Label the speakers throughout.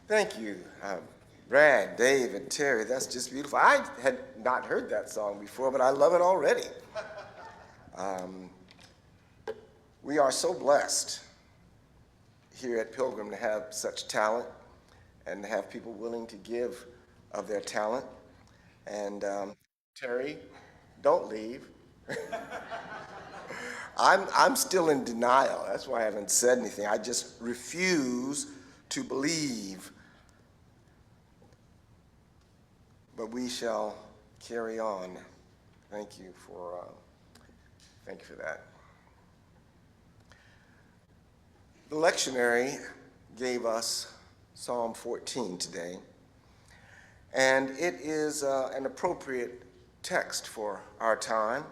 Speaker 1: Thank you, Brad, Dave, and Terry. That's just beautiful. I had not heard that song before, but I love it already. We are so blessed here at Pilgrim to have such talent and to have people willing to give of their talent. And Terry, don't leave. I'm still in denial. That's why I haven't said anything. I just refuse to believe. But we shall carry on. Thank you for that. The lectionary gave us Psalm 14 today, and it is an appropriate text for our time.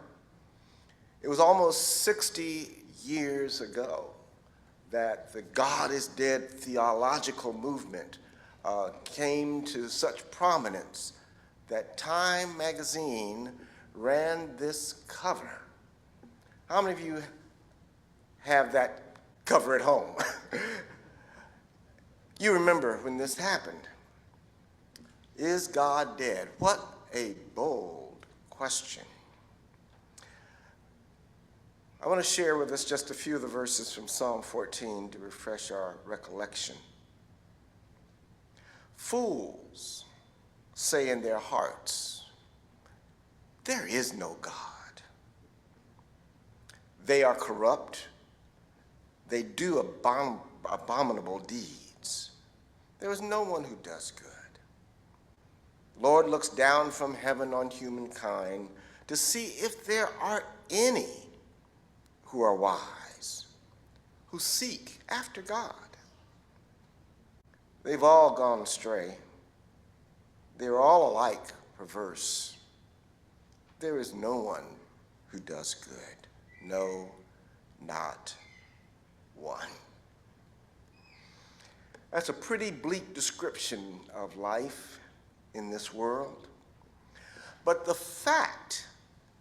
Speaker 1: It was almost 60 years ago that the God is Dead theological movement came to such prominence that Time magazine ran this cover. How many of you have that cover at home? You remember when this happened. Is God dead? What a bold question. I want to share with us just a few of the verses from Psalm 14 to refresh our recollection. Fools say in their hearts, there is no God. They are corrupt. They do abominable deeds. There is no one who does good. Lord looks down from heaven on humankind to see if there are any who are wise, who seek after God. They've all gone astray. They're all alike perverse. There is no one who does good. No, not one. That's a pretty bleak description of life in this world. But the fact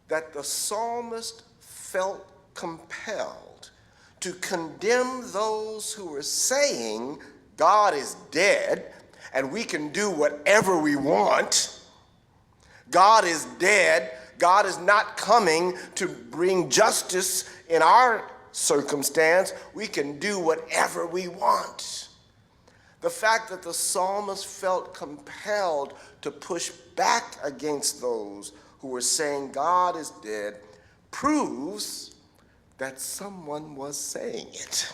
Speaker 1: that the psalmist felt compelled to condemn those who were saying God is dead and we can do whatever we want. God is dead. God is not coming to bring justice in our circumstance. We can do whatever we want. The fact that the psalmist felt compelled to push back against those who were saying God is dead proves that someone was saying it.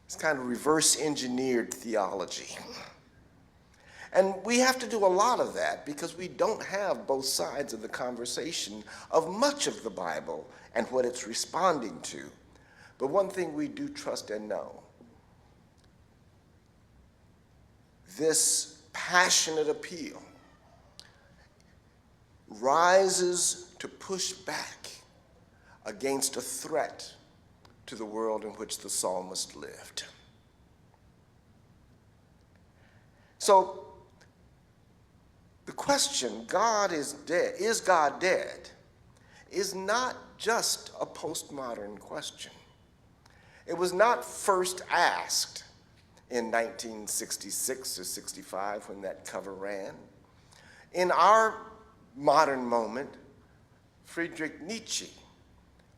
Speaker 1: It's kind of reverse engineered theology. And we have to do a lot of that because we don't have both sides of the conversation of much of the Bible and what it's responding to. But one thing we do trust and know, this passionate appeal rises to push back against a threat to the world in which the psalmist lived. So the question, God is dead, is God dead, is not just a postmodern question. It was not first asked in 1966 or 65 when that cover ran. In our modern moment, Friedrich Nietzsche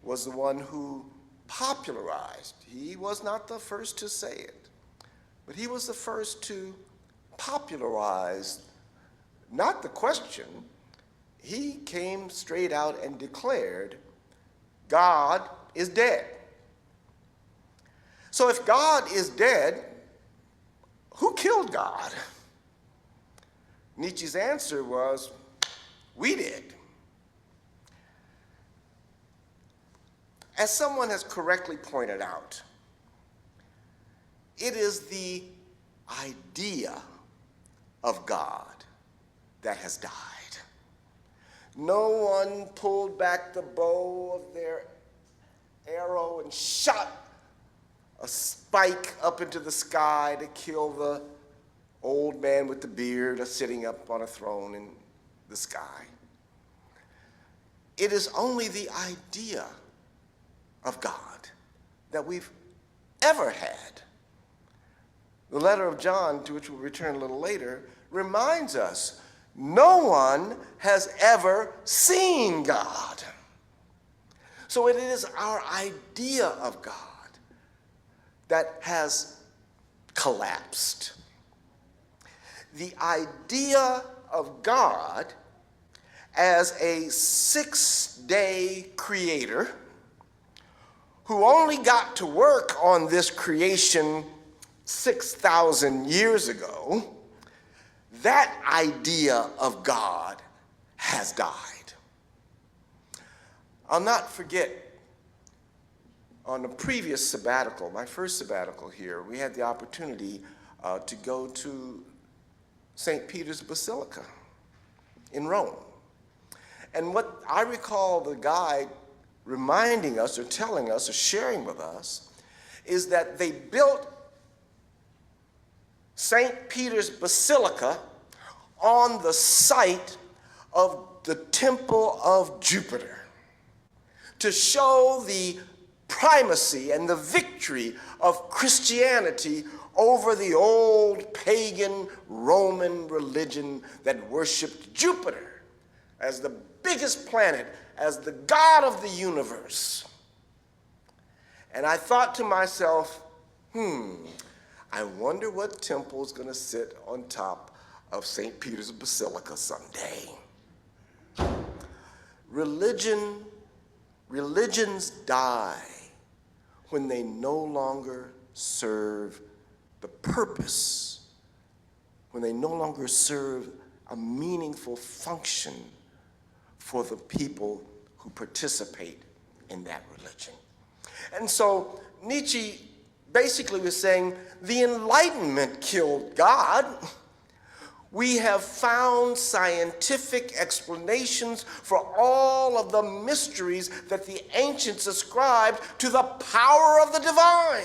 Speaker 1: was the one who popularized. He was not the first to say it, but he was the first to popularize not the question. He came straight out and declared, God is dead. So if God is dead, who killed God? Nietzsche's answer was, we did. As someone has correctly pointed out, it is the idea of God that has died. No one pulled back the bow of their arrow and shot a spike up into the sky to kill the old man with the beard sitting up on a throne in the sky. It is only the idea of God that we've ever had. The letter of John, to which we'll return a little later, reminds us no one has ever seen God. So it is our idea of God that has collapsed. The idea of God as a 6-day creator who only got to work on this creation 6,000 years ago, that idea of God has died. I'll not forget, on the previous sabbatical, my first sabbatical here, we had the opportunity to go to St. Peter's Basilica in Rome. And what I recall the guide reminding us or telling us or sharing with us is that they built St. Peter's Basilica on the site of the Temple of Jupiter to show the primacy and the victory of Christianity over the old pagan Roman religion that worshiped Jupiter as the biggest planet, as the God of the universe. And I thought to myself, I wonder what temple is going to sit on top of St. Peter's Basilica someday. Religions die when they no longer serve the purpose, when they no longer serve a meaningful function for the people who participate in that religion. And so Nietzsche basically was saying the Enlightenment killed God. We have found scientific explanations for all of the mysteries that the ancients ascribed to the power of the divine.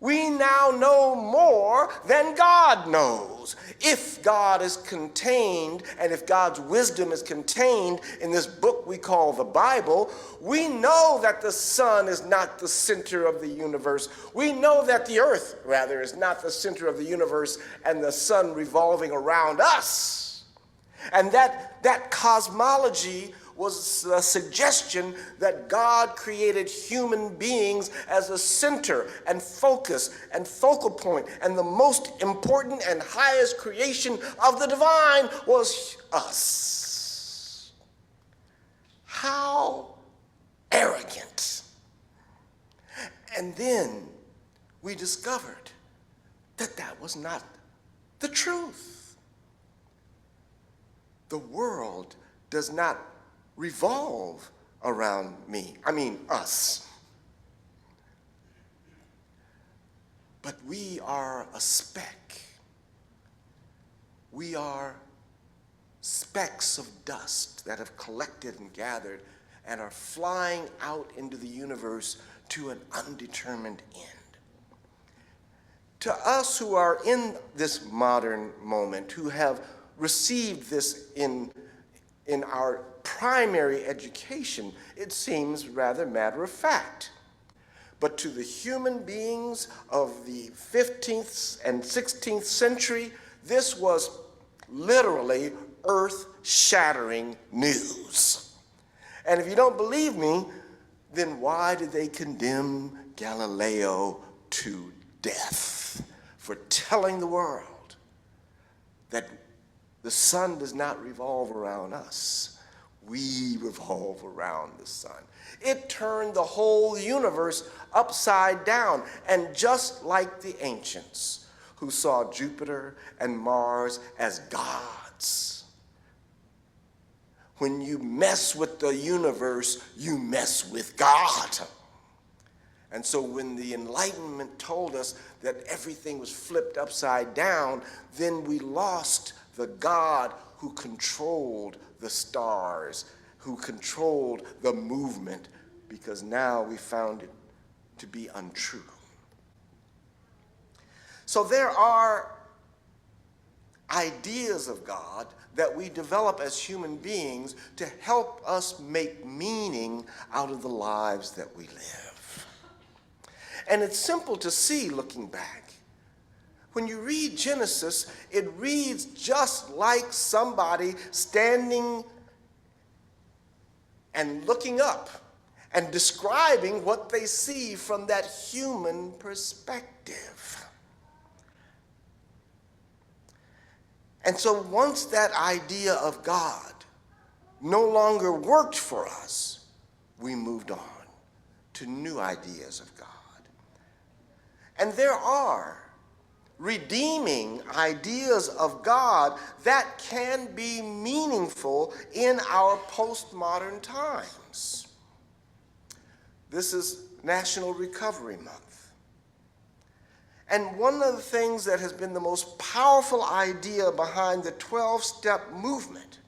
Speaker 1: We now know more than God knows. If God is contained, and if God's wisdom is contained in this book we call the Bible, we know that the sun is not the center of the universe. We know that the earth, rather, is not the center of the universe and the sun revolving around us. And that cosmology was a suggestion that God created human beings as a center and focus and focal point, and the most important and highest creation of the divine was us. How arrogant. And then we discovered that that was not the truth. The world does not revolve around us. But we are a speck. We are specks of dust that have collected and gathered and are flying out into the universe to an undetermined end. To us who are in this modern moment, who have received this in our primary education, it seems rather matter of fact. But to the human beings of the 15th and 16th century, this was literally earth-shattering news. And if you don't believe me, then why did they condemn Galileo to death for telling the world that the sun does not revolve around us? We revolve around the sun. It turned the whole universe upside down. And just like the ancients who saw Jupiter and Mars as gods, when you mess with the universe, you mess with God. And so when the Enlightenment told us that everything was flipped upside down, then we lost the God who controlled the stars, who controlled the movement, because now we found it to be untrue. So there are ideas of God that we develop as human beings to help us make meaning out of the lives that we live. And it's simple to see looking back. When you read Genesis, it reads just like somebody standing and looking up and describing what they see from that human perspective. And so once that idea of God no longer worked for us, we moved on to new ideas of God. And there are redeeming ideas of God that can be meaningful in our postmodern times. This is National Recovery Month. And one of the things that has been the most powerful idea behind the 12-step movement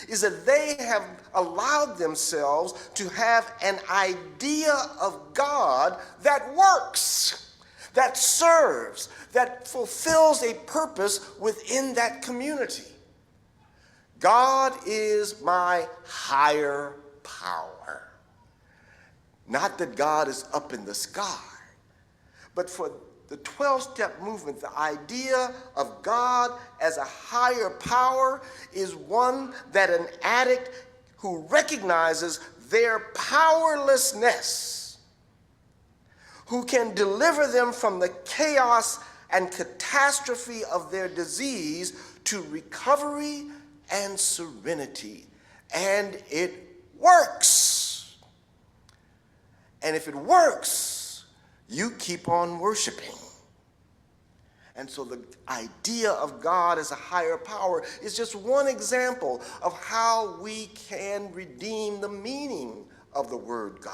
Speaker 1: is that they have allowed themselves to have an idea of God that works, that serves, that fulfills a purpose within that community. God is my higher power. Not that God is up in the sky, but for the 12-step movement, the idea of God as a higher power is one that an addict who recognizes their powerlessness, who can deliver them from the chaos and catastrophe of their disease to recovery and serenity. And it works. And if it works, you keep on worshiping. And so the idea of God as a higher power is just one example of how we can redeem the meaning of the word God.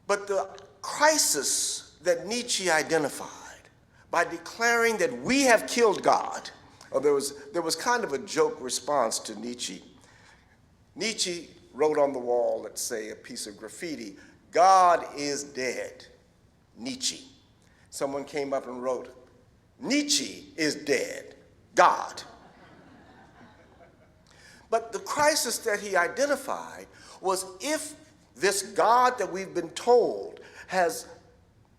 Speaker 1: But the crisis that Nietzsche identified by declaring that we have killed God, there was kind of a joke response to Nietzsche. Nietzsche wrote on the wall, let's say, a piece of graffiti, "God is dead, Nietzsche." Someone came up and wrote, "Nietzsche is dead, God." But the crisis that he identified was, if this God that we've been told has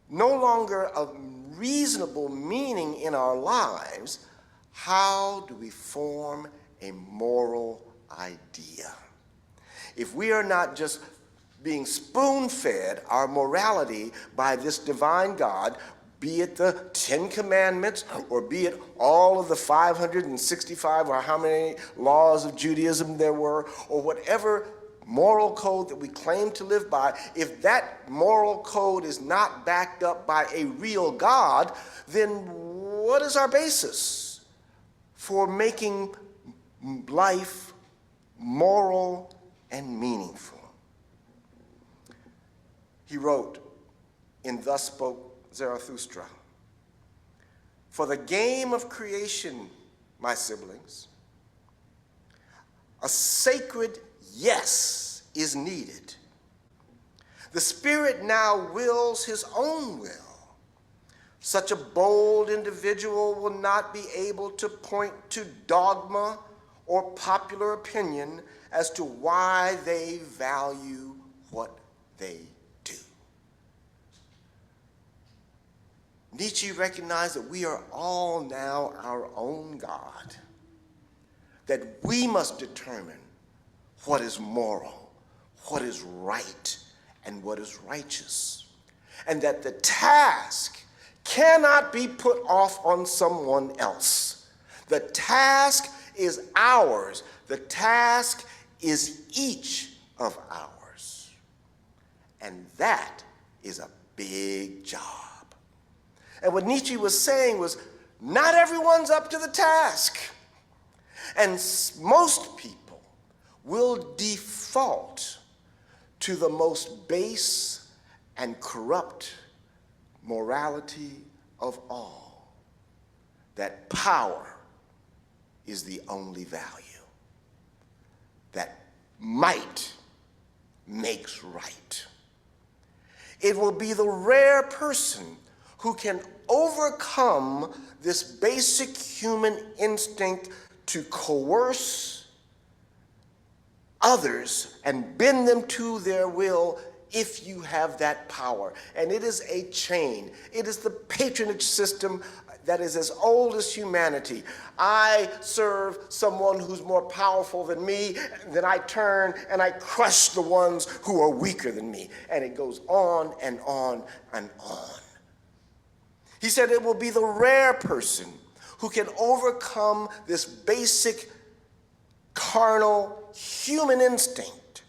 Speaker 1: no longer a reasonable meaning in our lives, how do we form a moral idea? If we are not just being spoon-fed our morality by this divine God, be it the 10 Commandments, or be it all of the 565 or how many laws of Judaism there were, or whatever moral code that we claim to live by, if that moral code is not backed up by a real God, then what is our basis for making life moral and meaningful? He wrote in Thus Spoke Zarathustra, "For the game of creation, my siblings, a sacred yes is needed. The Spirit now wills his own will. Such a bold individual will not be able to point to dogma or popular opinion as to why they value what they do." Nietzsche recognized that we are all now our own God, that we must determine what is moral, what is right, and what is righteous, and that the task cannot be put off on someone else. The task is ours. The task is each of ours. And that is a big job. And what Nietzsche was saying was, not everyone's up to the task. And most people will default to the most base and corrupt morality of all, that power is the only value, that might makes right. It will be the rare person who can overcome this basic human instinct to coerce others and bend them to their will if you have that power. And it is a chain. It is the patronage system that is as old as humanity. I serve someone who's more powerful than me, then I turn and I crush the ones who are weaker than me. And it goes on and on and on. He said it will be the rare person who can overcome this basic carnal human instinct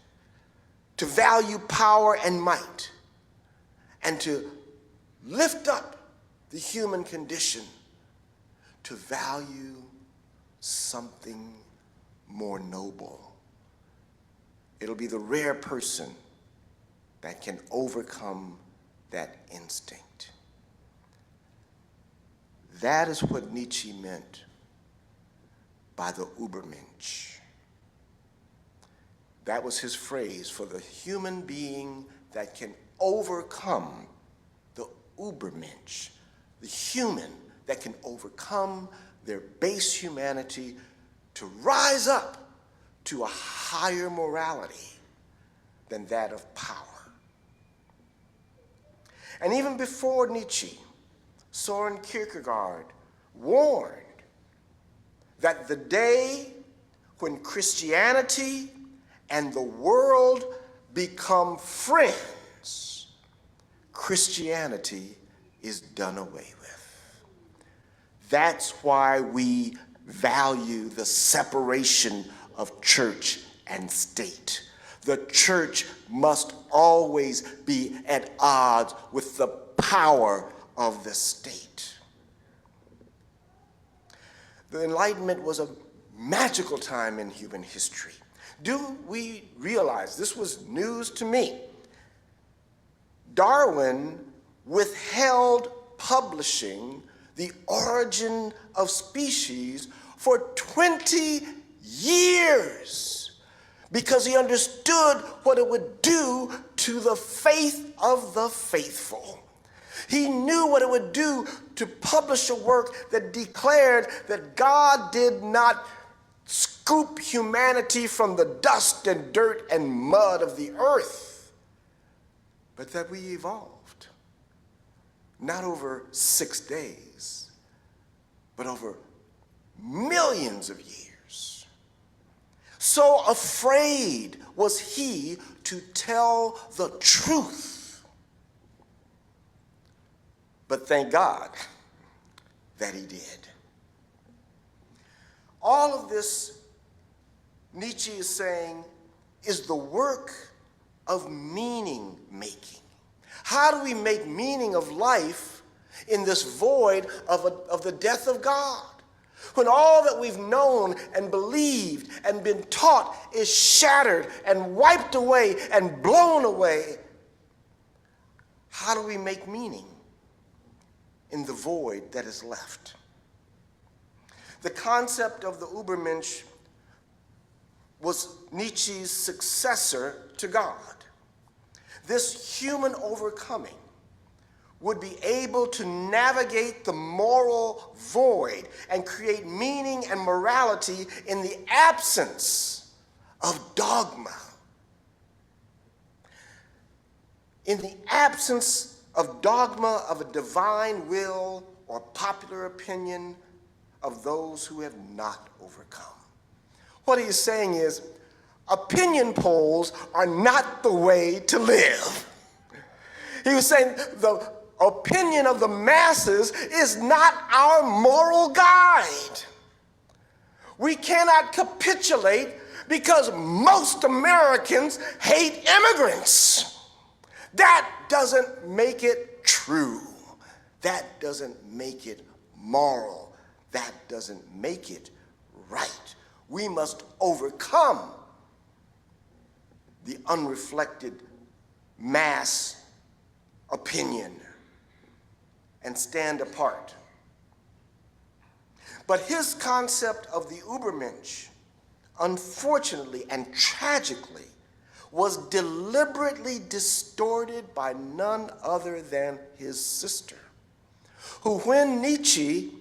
Speaker 1: to value power and might and to lift up the human condition to value something more noble. It'll be the rare person that can overcome that instinct. That is what Nietzsche meant by the übermensch. That was his phrase for the human being that can overcome the übermensch, the human that can overcome their base humanity to rise up to a higher morality than that of power. And even before Nietzsche, Soren Kierkegaard warned that the day when Christianity and the world become friends, Christianity is done away with. That's why we value the separation of church and state. The church must always be at odds with the power of the state. The Enlightenment was a magical time in human history. Do we realize, this was news to me, Darwin withheld publishing The Origin of Species for 20 years because he understood what it would do to the faith of the faithful. He knew what it would do to publish a work that declared that God did not scoop humanity from the dust and dirt and mud of the earth, but that we evolved, not over 6 days, but over millions of years. So afraid was he to tell the truth. But thank God that he did. All of this, Nietzsche is saying, is the work of meaning making. How do we make meaning of life in this void of the death of God? When all that we've known and believed and been taught is shattered and wiped away and blown away, how do we make meaning in the void that is left? The concept of the übermensch was Nietzsche's successor to God. This human overcoming would be able to navigate the moral void and create meaning and morality in the absence of dogma. In the absence of dogma of a divine will or popular opinion of those who have not overcome. What he is saying is, opinion polls are not the way to live. He was saying the opinion of the masses is not our moral guide. We cannot capitulate because most Americans hate immigrants. That doesn't make it true. That doesn't make it moral. That doesn't make it right. We must overcome the unreflected mass opinion and stand apart. But his concept of the übermensch, unfortunately and tragically, was deliberately distorted by none other than his sister, who, when Nietzsche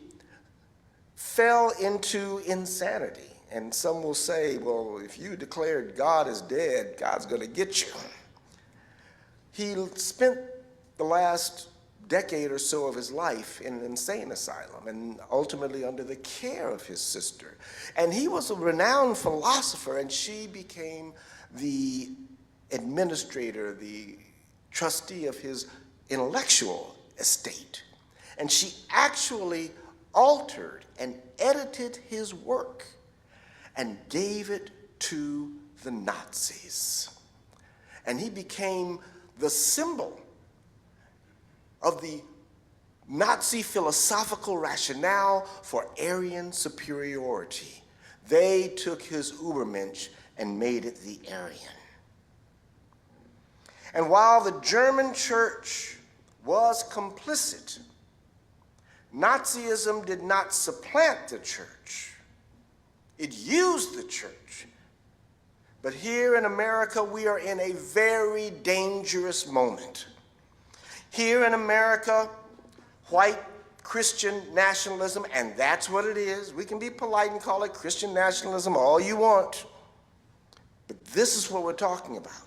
Speaker 1: fell into insanity And some will say, well, if you declared God is dead, God's going to get you. He spent the last decade or so of his life in an insane asylum and ultimately under the care of his sister. And he was a renowned philosopher, and she became the administrator, the trustee of his intellectual estate. And she actually altered and edited his work and gave it to the Nazis. And he became the symbol of the Nazi philosophical rationale for Aryan superiority. They took his übermensch and made it the Aryan. And while the German church was complicit, Nazism did not supplant the church. It used the church. But here in America, we are in a very dangerous moment. Here in America, white Christian nationalism, and that's what it is. We can be polite and call it Christian nationalism all you want. But this is what we're talking about.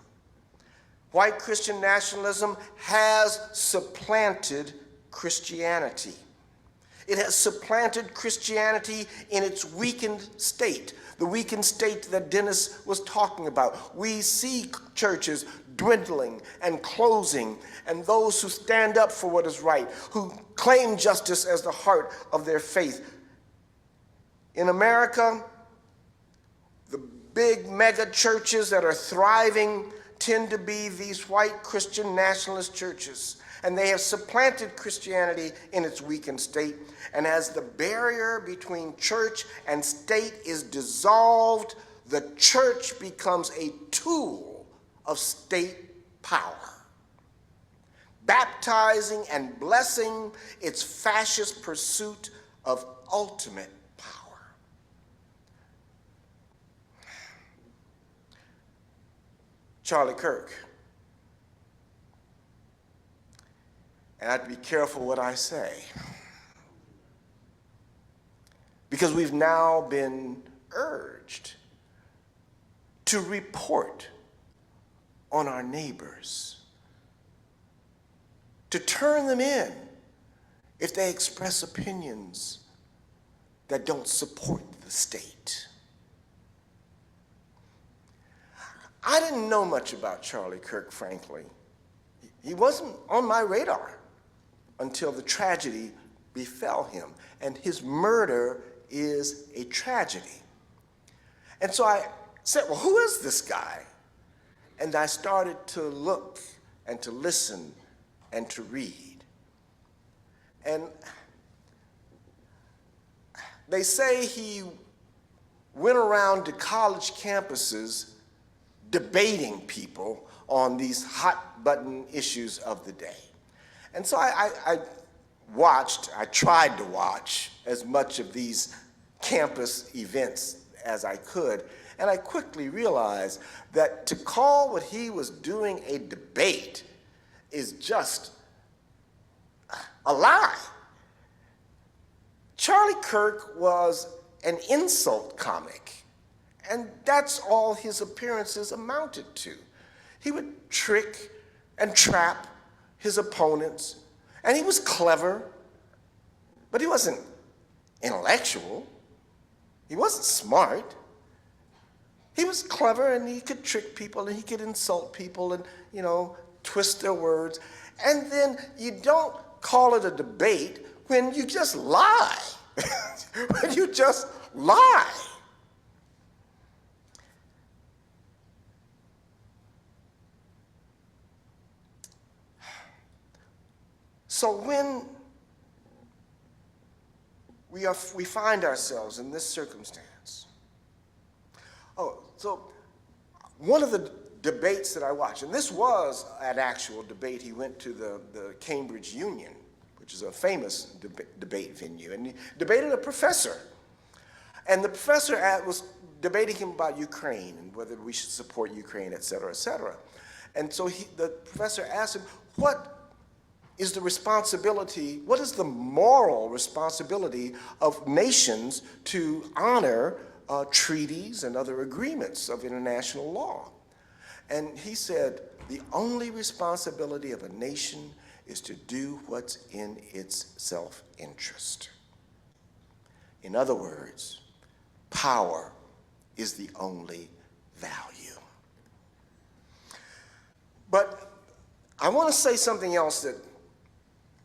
Speaker 1: White Christian nationalism has supplanted Christianity. It has supplanted Christianity in its weakened state, the weakened state that Dennis was talking about. We see churches dwindling and closing, and those who stand up for what is right, who claim justice as the heart of their faith. In America, the big mega churches that are thriving tend to be these white Christian nationalist churches. And they have supplanted Christianity in its weakened state. And as the barrier between church and state is dissolved, the church becomes a tool of state power, baptizing and blessing its fascist pursuit of ultimate power. Charlie Kirk. And I'd be careful what I say, because we've now been urged to report on our neighbors, to turn them in if they express opinions that don't support the state. I didn't know much about Charlie Kirk, frankly. He wasn't on my radar until the tragedy befell him. And his murder is a tragedy. And so I said, well, who is this guy? And I started to look and to listen and to read. And they say he went around to college campuses debating people on these hot button issues of the day. And so I tried to watch as much of these campus events as I could, and I quickly realized that to call what he was doing a debate is just a lie. Charlie Kirk was an insult comic, and that's all his appearances amounted to. He would trick and trap his opponents, and he was clever, but he wasn't intellectual. He wasn't smart. He was clever, and he could trick people, and he could insult people, and, twist their words. And then you don't call it a debate when you just lie. When you just lie. So when we find ourselves in this circumstance, so one of the debates that I watched, and this was an actual debate. He went to the Cambridge Union, which is a famous debate venue, and he debated a professor. And the professor was debating him about Ukraine and whether we should support Ukraine, et cetera, et cetera. And so the professor asked him, what is the moral responsibility of nations to honor treaties and other agreements of international law. And he said, the only responsibility of a nation is to do what's in its self-interest. In other words, power is the only value. But I want to say something else that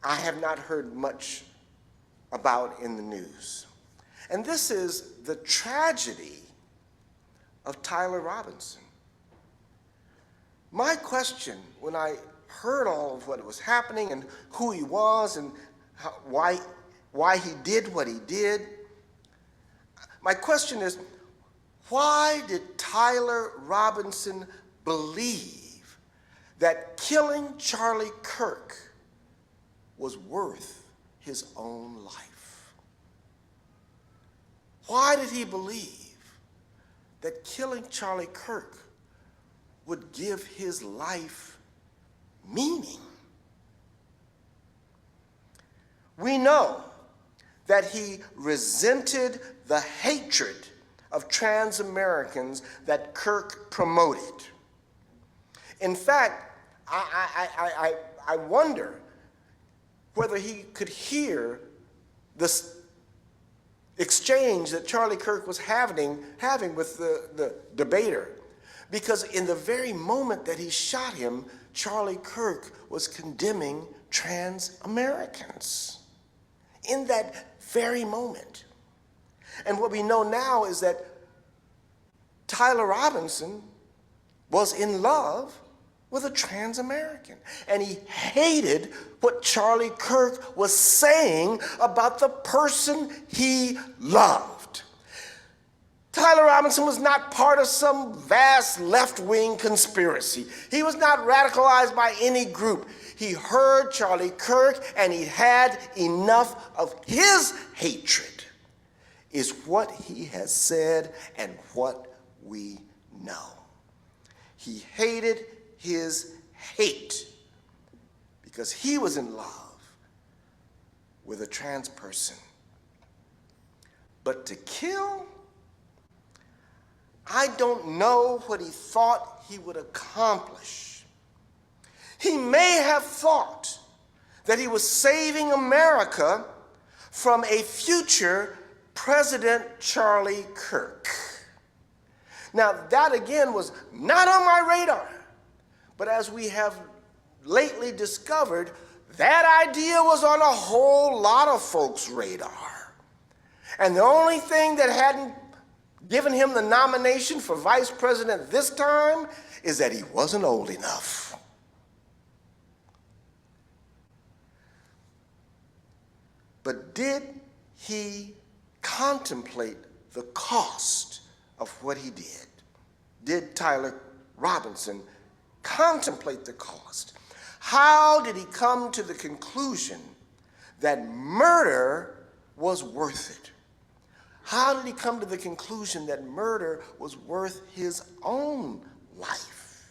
Speaker 1: I have not heard much about in the news. And this is the tragedy of Tyler Robinson. My question when I heard all of what was happening and who he was and why he did what he did, my question is, why did Tyler Robinson believe that killing Charlie Kirk was worth his own life? Why did he believe that killing Charlie Kirk would give his life meaning? We know that he resented the hatred of trans-Americans that Kirk promoted. In fact, I wonder whether he could hear this exchange that Charlie Kirk was having with the debater. Because in the very moment that he shot him, Charlie Kirk was condemning trans-Americans. In that very moment. And what we know now is that Tyler Robinson was in love with a trans-American. And he hated what Charlie Kirk was saying about the person he loved. Tyler Robinson was not part of some vast left-wing conspiracy. He was not radicalized by any group. He heard Charlie Kirk and he had enough of his hatred, is what he has said and what we know. He hated his hate because he was in love with a trans person. But to kill, I don't know what he thought he would accomplish. He may have thought that he was saving America from a future President Charlie Kirk. Now, that again was not on my radar, but as we have lately discovered, that idea was on a whole lot of folks' radar. And the only thing that hadn't given him the nomination for vice president this time is that he wasn't old enough. But did he contemplate the cost of what he did? Did Tyler Robinson contemplate the cost? How did he come to the conclusion that murder was worth it? How did he come to the conclusion that murder was worth his own life?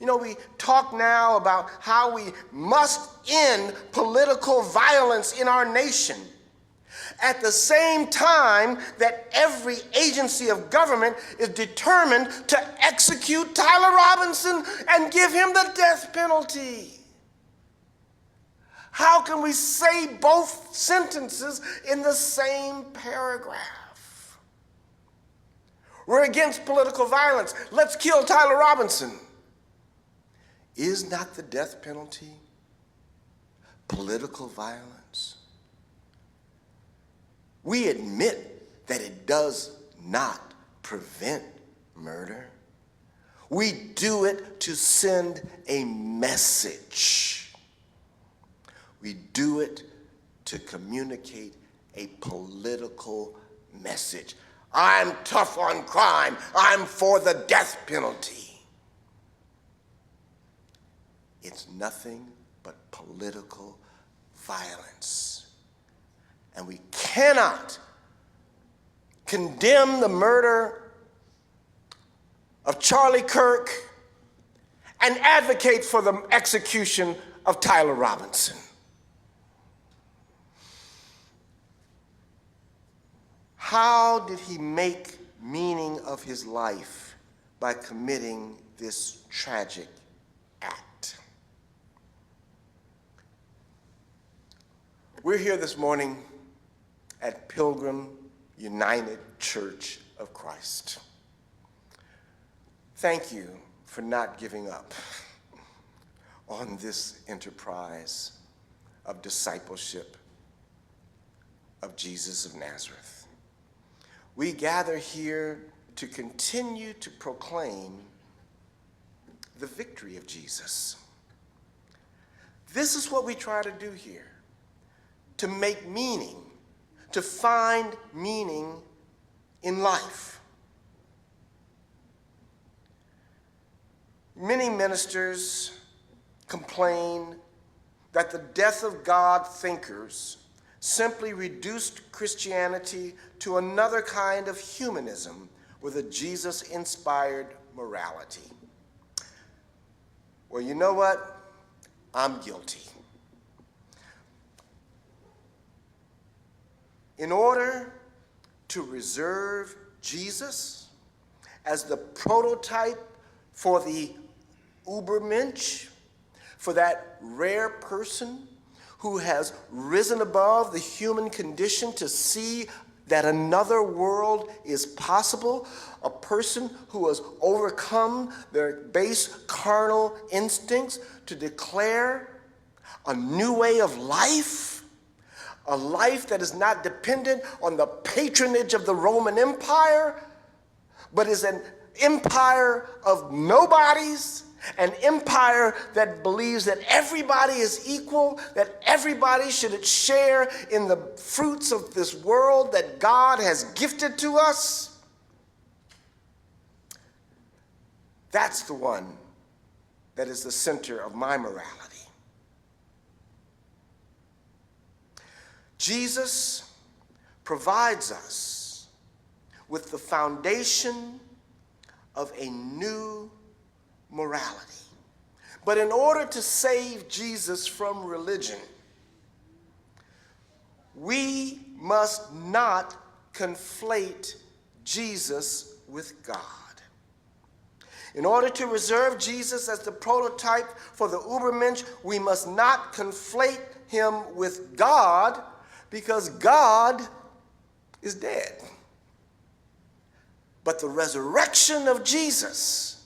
Speaker 1: You know, we talk now about how we must end political violence in our nation. At the same time that every agency of government is determined to execute Tyler Robinson and give him the death penalty. How can we say both sentences in the same paragraph? We're against political violence. Let's kill Tyler Robinson. Is not the death penalty political violence? We admit that it does not prevent murder. We do it to send a message. We do it to communicate a political message. I'm tough on crime. I'm for the death penalty. It's nothing but political violence. And we cannot condemn the murder of Charlie Kirk and advocate for the execution of Tyler Robinson. How did he make meaning of his life by committing this tragic act? We're here this morning at Pilgrim United Church of Christ. Thank you for not giving up on this enterprise of discipleship of Jesus of Nazareth. We gather here to continue to proclaim the victory of Jesus. This is what we try to do here, to make meaning, to find meaning in life. Many ministers complain that the death of God thinkers simply reduced Christianity to another kind of humanism with a Jesus-inspired morality. Well, you know what? I'm guilty. In order to reserve Jesus as the prototype for the übermensch, for that rare person who has risen above the human condition to see that another world is possible, a person who has overcome their base carnal instincts to declare a new way of life, a life that is not dependent on the patronage of the Roman Empire, but is an empire of nobodies, an empire that believes that everybody is equal, that everybody should share in the fruits of this world that God has gifted to us. That's the one that is the center of my morality. Jesus provides us with the foundation of a new morality. But in order to save Jesus from religion, we must not conflate Jesus with God. In order to reserve Jesus as the prototype for the übermensch, we must not conflate him with God, because God is dead. But the resurrection of Jesus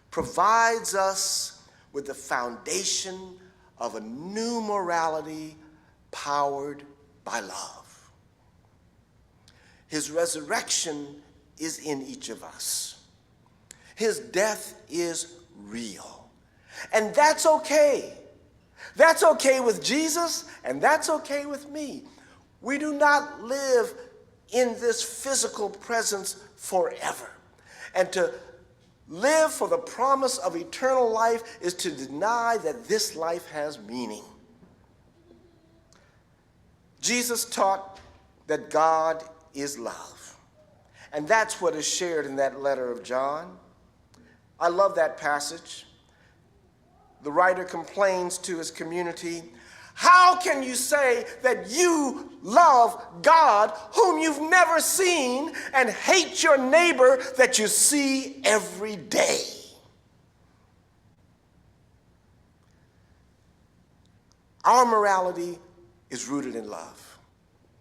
Speaker 1: provides us with the foundation of a new morality powered by love. His resurrection is in each of us. His death is real. And that's okay. That's okay with Jesus, and that's okay with me. We do not live in this physical presence forever. And to live for the promise of eternal life is to deny that this life has meaning. Jesus taught that God is love. And that's what is shared in that letter of John. I love that passage. The writer complains to his community, "How can you say that you love God whom you've never seen and hate your neighbor that you see every day?" Our morality is rooted in love.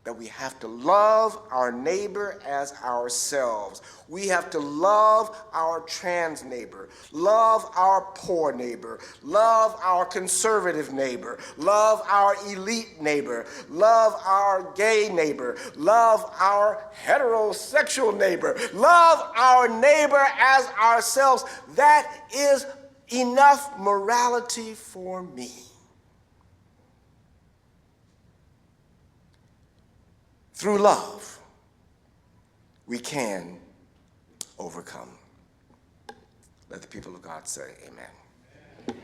Speaker 1: That we have to love our neighbor as ourselves. We have to love our trans neighbor, love our poor neighbor, love our conservative neighbor, love our elite neighbor, love our gay neighbor, love our heterosexual neighbor, love our neighbor as ourselves. That is enough morality for me. Through love, we can overcome. Let the people of God say amen.